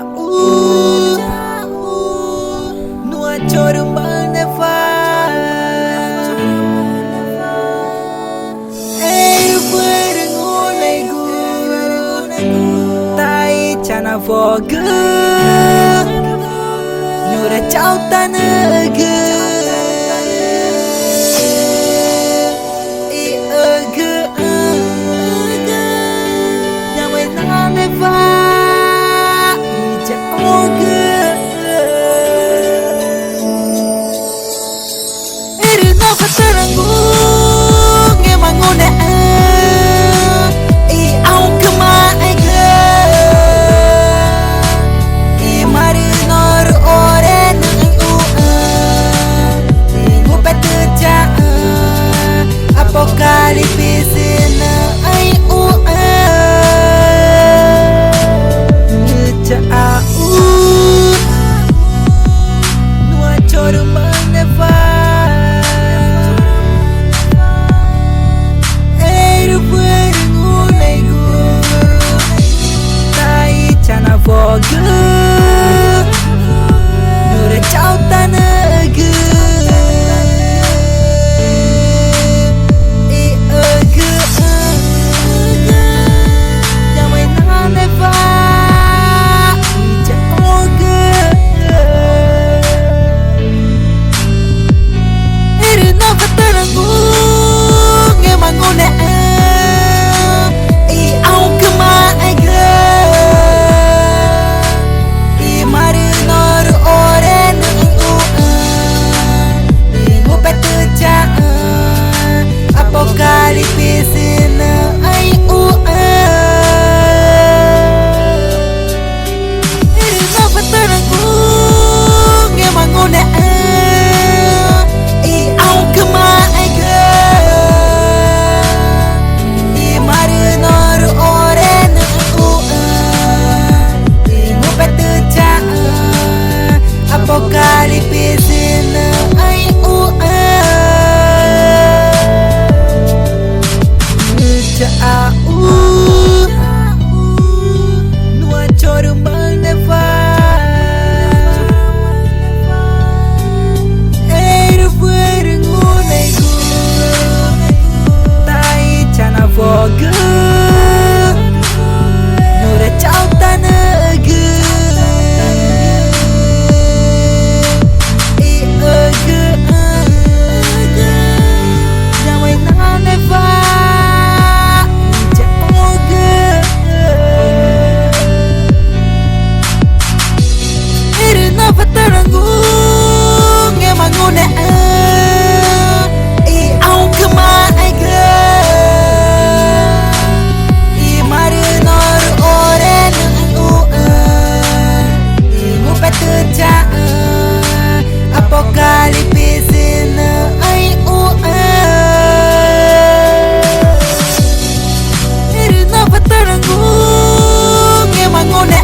jauh no choro malnevar berengolegu tai chana voga nura chau tanege teranggung emang ngone au kema ege mari nor oren u ngopet ja apokalipis na ai u jauh nua choro maneva voga nura chau tanege jamai naneva jauga irna teranggung emang ngone au kema apokalipis na ai u irna teranggung emang ngone au kema ege mari nor oren u ngopet ja apokalipis na ai u jauh nua choro malnevar berengolegu tai chana voga nura chau tanege jamai naneva teranggung emang ngone au kema ege mari nor oren u ngopet ja apokalipis na ai u irna teranggung emang ngone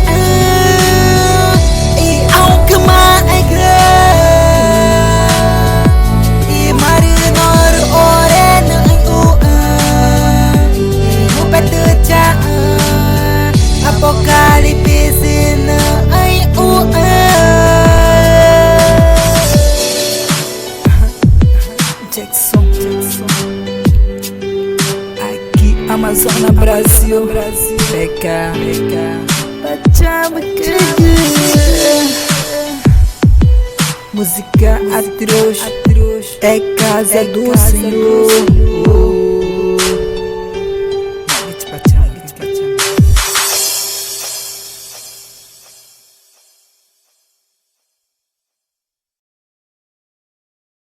au kema mari nor oren u ngopet ja apokalipis na ai u Jackson aqui Amazônia Brasil PK Pacama música atroz é casa do Senhor.